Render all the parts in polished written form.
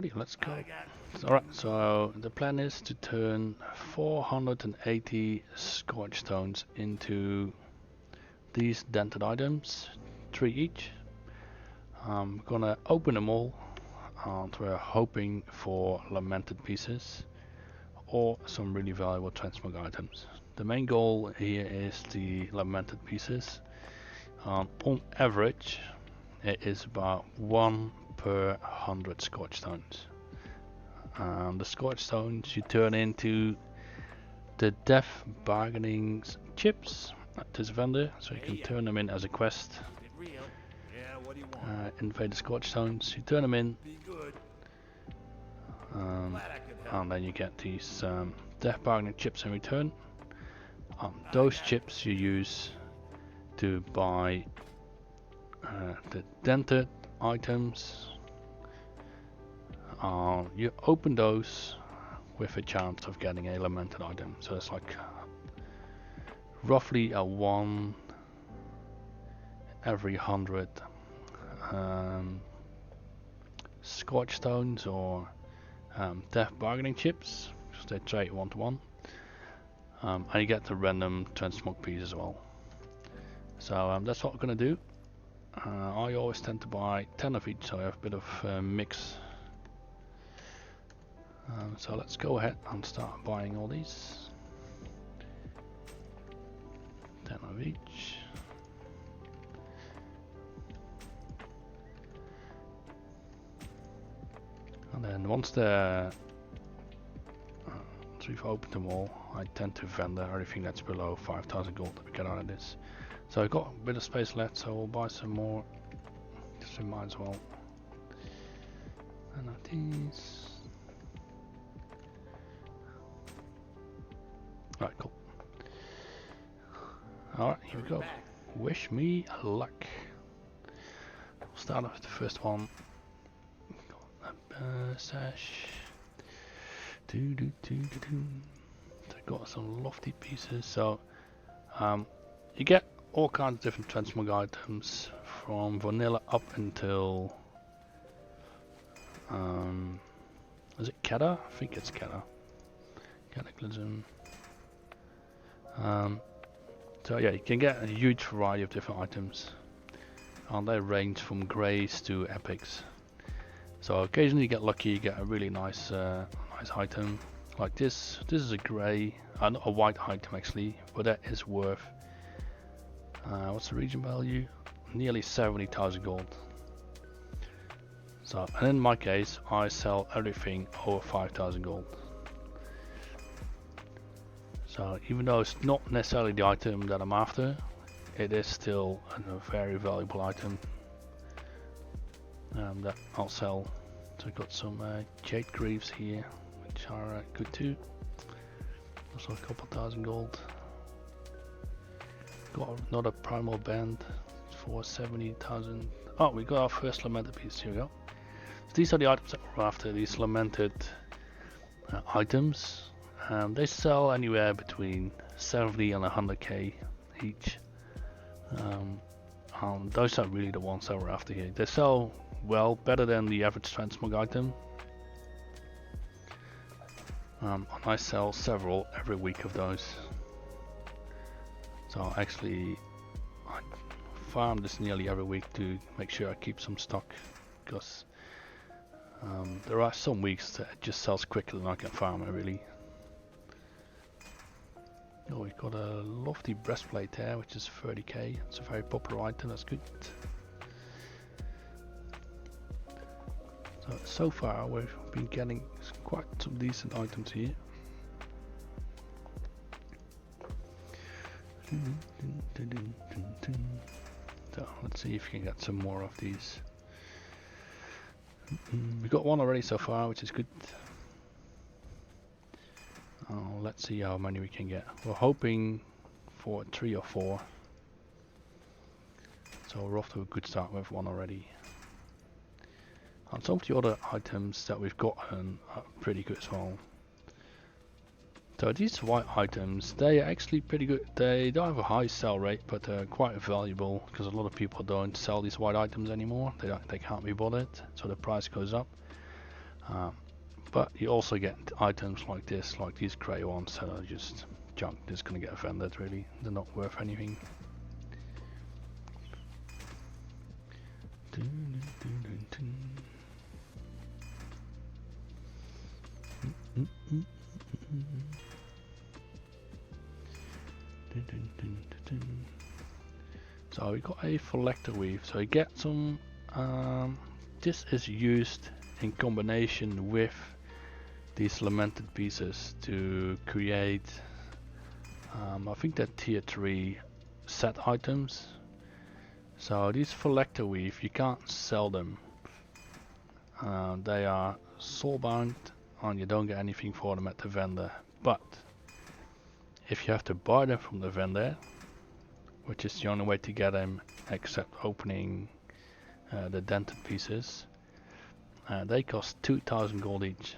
Alrighty, let's go. Alright, so the plan is to turn 480 Scourge Stones into these dented items, 3 each. I'm gonna open them all, and we're hoping for lamented pieces or some really valuable transmog items. The main goal here is the lamented pieces. On average, it is about 1 per 100 Scourge Stones. The Scourge Stones you turn into the death bargaining chips at this vendor, so you can turn them in as a quest. Invade the Scourge Stones, you turn them in, and then you get these death bargaining chips in return. Those chips you use to buy the dented items. You open those with a chance of getting a lamented item, so it's like roughly a 1 every 100 Scourge Stones or death bargaining chips, because they trade 1 to 1, and you get the random transmog piece as well. So that's what we're gonna do. I always tend to buy 10 of each, so I have a bit of mix. So let's go ahead and start buying all these. 10 of each. And then once we've opened them all, I tend to vendor everything that's below 5,000 gold that we get out of this. So I've got a bit of space left, so we'll buy some more. Just we might as well. And of these. Alright, cool. Alright, here we go. Wish me luck. We'll start off with the first one. Sash. Got some lofty pieces. So you get all kinds of different transmog items from vanilla up until is it Keta? I think it's Keta. Cataclysm. So yeah, you can get a huge variety of different items, and they range from greys to epics. So occasionally you get lucky, you get a really nice nice item like this. This is a grey, not a white item actually, but that is worth what's the region value? Nearly 70,000 gold. So, and in my case, I sell everything over 5,000 gold. So even though it's not necessarily the item that I'm after, it is still a very valuable item that I'll sell. So I've got some jade greaves here, which are good too. Also a couple thousand gold. Got another primal band for 70,000. Oh, we got our first lamented piece. Here we go. So these are the items that we're after. These lamented items. They sell anywhere between 70 and 100k each. Those are really the ones that we're after here. They sell well, better than the average transmog item. And I sell several every week of those. So actually I farm this nearly every week to make sure I keep some stock, because there are some weeks that it just sells quicker than I can farm it really. Oh, we've got a lofty breastplate there, which is 30k. It's a very popular item, that's good. So far we've been getting quite some decent items here. So let's see if we can get some more of these. We got one already so far, which is good. Let's see how many we can get. We're hoping for 3 or 4. So we're off to a good start with one already. And some of the other items that we've gotten are pretty good as well. So these white items, they are actually pretty good. They don't have a high sell rate, but they're quite valuable because a lot of people don't sell these white items anymore. They can't be bothered, so the price goes up. But you also get items like this, like these grey ones that are just junk. Just gonna get offended really. They're not worth anything. So we got a Phylacter Weave. So you get some. This is used in combination with these lamented pieces to create. I think they're tier 3 set items. So these Phylacter Weave, you can't sell them. They are soulbound and you don't get anything for them at the vendor. But if you have to buy them from the vendor, which is the only way to get them except opening the dented pieces, they cost 2,000 gold each.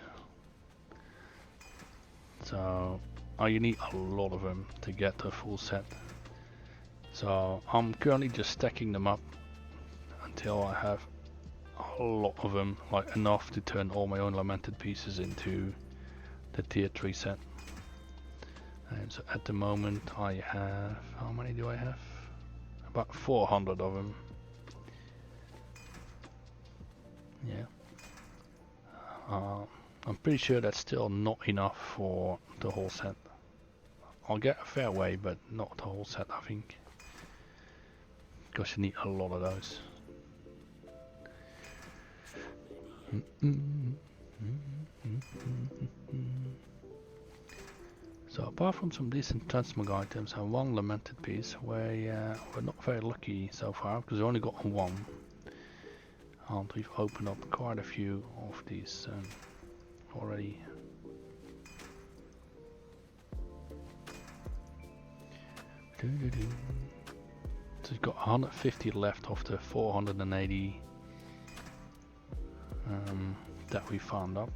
So you need a lot of them to get the full set. So I'm currently just stacking them up until I have a lot of them, like enough to turn all my own lamented pieces into the tier 3 set. And so at the moment I have, how many do I have? About 400 of them. Yeah. I'm pretty sure that's still not enough for the whole set. I'll get a fair way, but not the whole set, I think. Because you need a lot of those. So apart from some decent transmog items and one lamented piece, we're not very lucky so far because we only got one. And we've opened up quite a few of these already. So we've got 150 left of the 480 that we found up.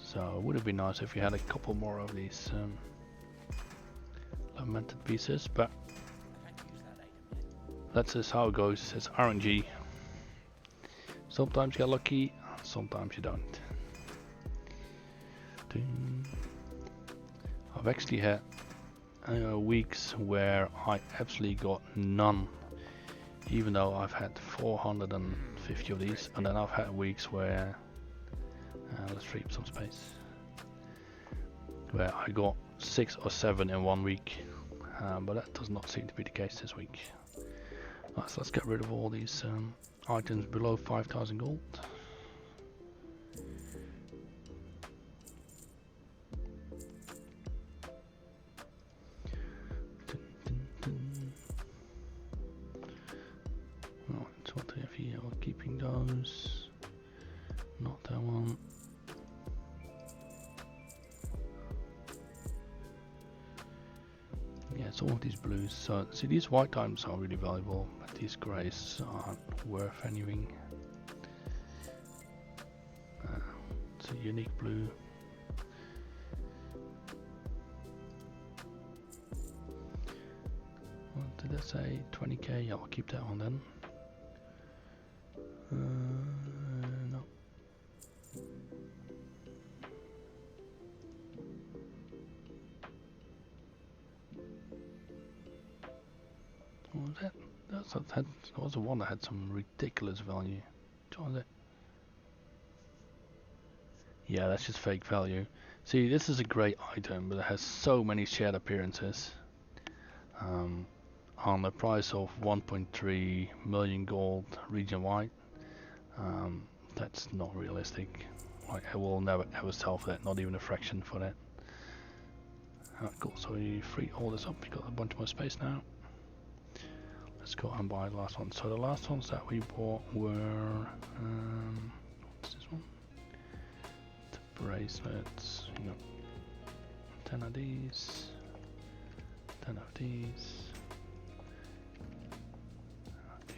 So it would have been nice if we had a couple more of these lamented pieces, but that's just how it goes. It's RNG. Sometimes you get lucky, sometimes you don't. I've actually had weeks where I absolutely got none, even though I've had 450 of these, and then I've had weeks where let's free up some space, where I got 6 or 7 in 1 week, but that does not seem to be the case this week. Right, so let's get rid of all these items below 5,000 gold. Right, what do we have here? We're keeping those. Not that one. Yeah, it's all of these blues. So see, these white items are really valuable, but these greys aren't worth anything. It's a unique blue. What did I say? 20k? Yeah, I'll keep that one then. No. What was that? That was the one that had some ridiculous value. Which one was it? Yeah, that's just fake value. See, this is a great item, but it has so many shared appearances. On the price of 1.3 million gold region-wide, that's not realistic. Like, I will never ever sell for that, not even a fraction for that. Cool, so we free all this up, we got a bunch more space now. Let's go and buy the last one. So the last ones that we bought were, what's this one? The bracelets, you know, 10 of these, 10 of these,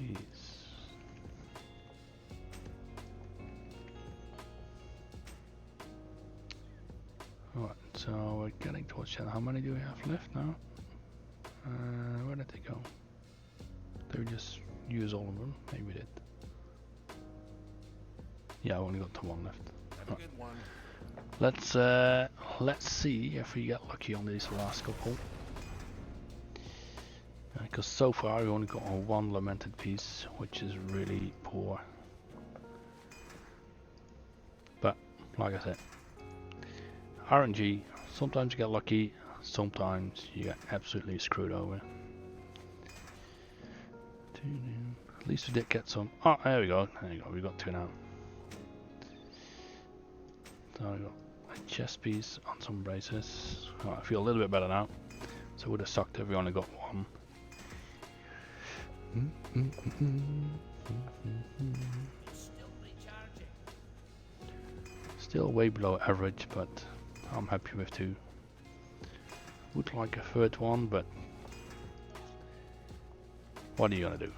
these. Alright, so we're getting towards the end. How many do we have left now? Where did they go? Did we just use all of them? Maybe we did. Yeah, I only got the one left. Have a good one. Let's see if we get lucky on these last couple. Because so far we only got one lamented piece, which is really poor. But like I said, RNG. Sometimes you get lucky, sometimes you get absolutely screwed over. At least we did get some. Oh, there we go. There you go. We got two now. So we got a chest piece on some braces. Oh, I feel a little bit better now. So it would have sucked if we only got one. Still way below average, but I'm happy with two. Would like a third one, but what are you gonna do?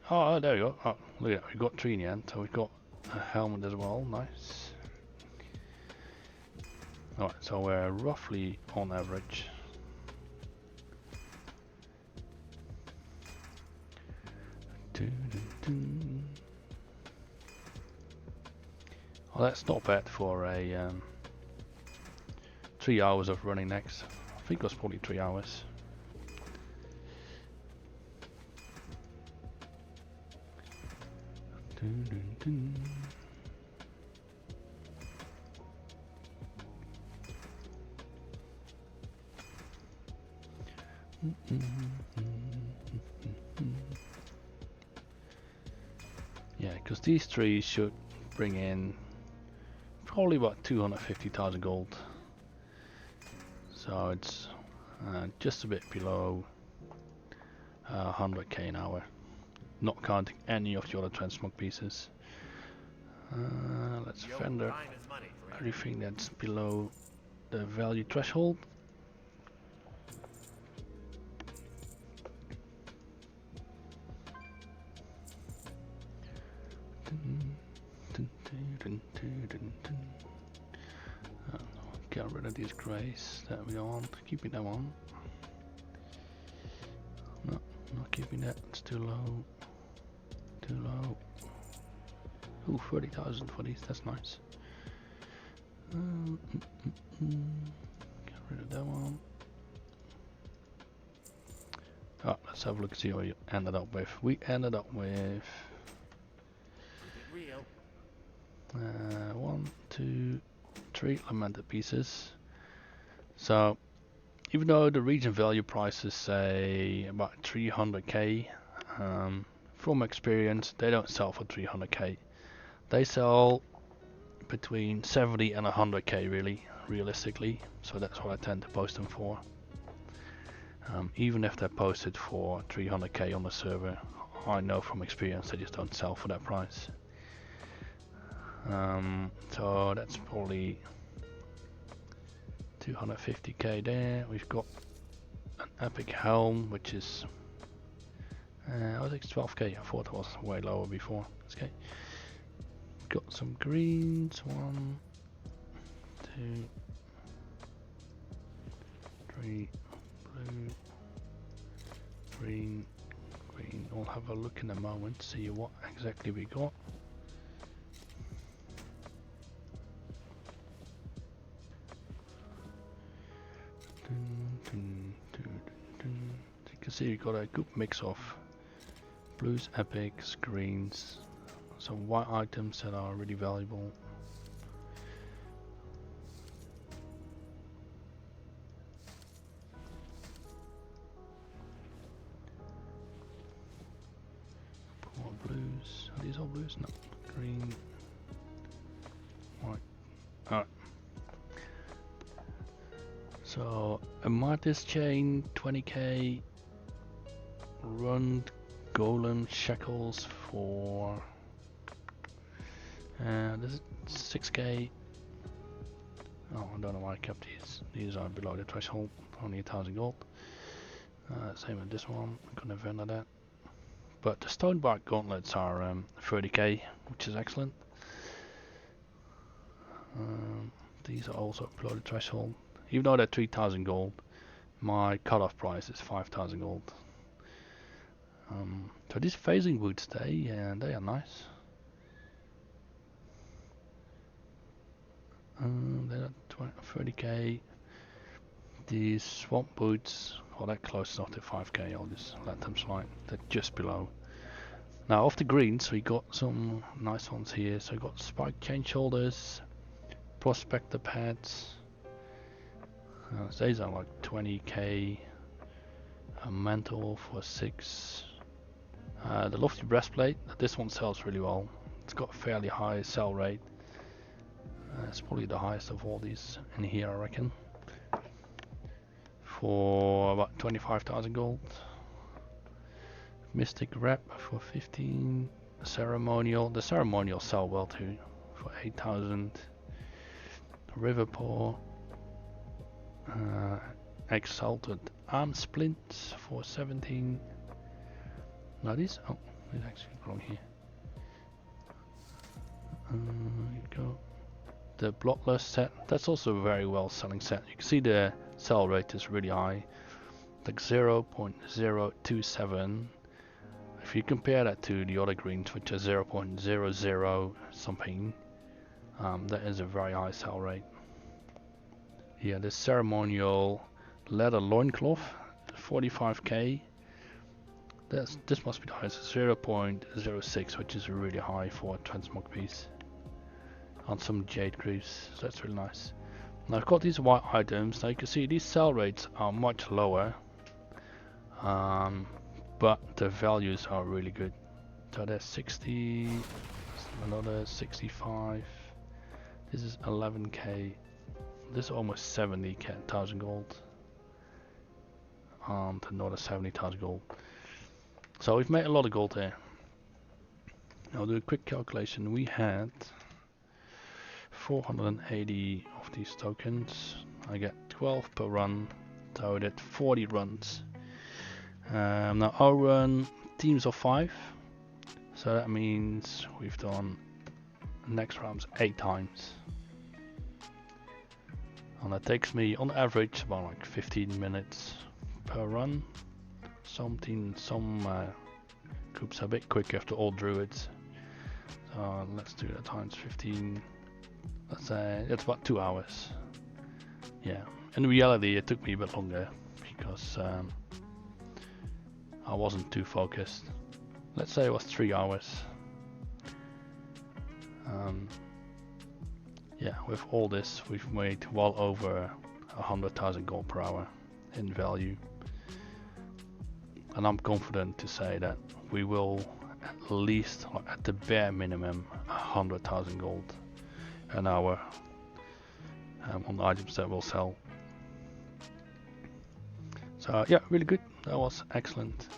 Oh, there we go. Oh, look at that. We got three in the end, so we've got a helmet as well. Nice. Alright, so we're roughly on average. Well, that's not bad for a 3 hours of running Naxx. I think it was probably 3 hours. Yeah, because these three should bring in probably about 250,000 gold. So it's just a bit below 100k an hour, not counting any of the other transmog pieces. Let's fender everything that's below the value threshold. Get rid of these grays that we don't want. Keeping them on. No, not keeping that. It's too low. Too low. Ooh, 30,000 for these. That's nice. Get rid of that one. Oh, let's have a look and see what you ended up with. We ended up with 1, 2, 3 lamented pieces. So even though the region value prices say about 300k, from experience they don't sell for 300k. They sell between 70 and 100k really, realistically. So that's what I tend to post them for. Even if they're posted for 300k on the server, I know from experience they just don't sell for that price. So that's probably 250k there. We've got an epic helm, which is I think it's 12k. I thought it was way lower before. Okay. Got some greens. 1, 2, 3, blue, green, green. We'll have a look in a moment, see what exactly we got. You can see you got a good mix of blues, epics, greens, some white items that are really valuable. More blues. Are these all blues? No. Green. White. Alright. So a Martyrs chain, 20k. Rund golem shackles for this is 6k. Oh, I don't know why I kept these. These are below the threshold, only 1,000 gold. Same with this one. I'm gonna vendor that. but the stonebark gauntlets are 30k, which is excellent. These are also below the threshold. Even though they're 3000 gold, my cutoff price is 5000 gold. So these phasing boots, they are nice. They're 30k. These swamp boots, well, they're close enough to 5k. I'll just let them slide. They're just below. Now off the greens, we got some nice ones here. So we got spike chain shoulders, prospector pads. These are like 20k. A mantle for 6. The lofty breastplate. This one sells really well. It's got a fairly high sell rate. It's probably the highest of all these in here, I reckon. For about 25,000 gold. Mystic wrap for 15. Ceremonial. The ceremonial sell well too for 8,000. River paw. Exalted arm splints for 17. Now these, oh, it's actually wrong here. Here we go. The Bloodlust set, that's also a very well selling set. You can see the sell rate is really high, like 0.027. If you compare that to the other greens, which are 0.00 something, that is a very high sell rate. Yeah, the ceremonial leather loincloth, 45k. This must be the highest, 0.06, which is really high for a transmog piece. On some jade greaves, so that's really nice. Now I've got these white items. Now you can see these sell rates are much lower, but the values are really good. So there's 60, another 65. This is 11k. This is almost 70,000 gold, and another 70,000 gold. So we've made a lot of gold there. I'll do a quick calculation. We had 480 of these tokens. I get 12 per run, so I did 40 runs. Now our run teams of 5, so that means we've done next rounds 8 times. And that takes me on average about like 15 minutes per run. Some groups are a bit quicker after all druids. So let's do that times 15. Let's say it's about 2 hours. Yeah, in reality it took me a bit longer because I wasn't too focused. Let's say it was 3 hours. Yeah, with all this we've made well over 100,000 gold per hour in value. And I'm confident to say that we will at least, or at the bare minimum, 100,000 gold an hour on items that will sell. So yeah, really good. That was excellent.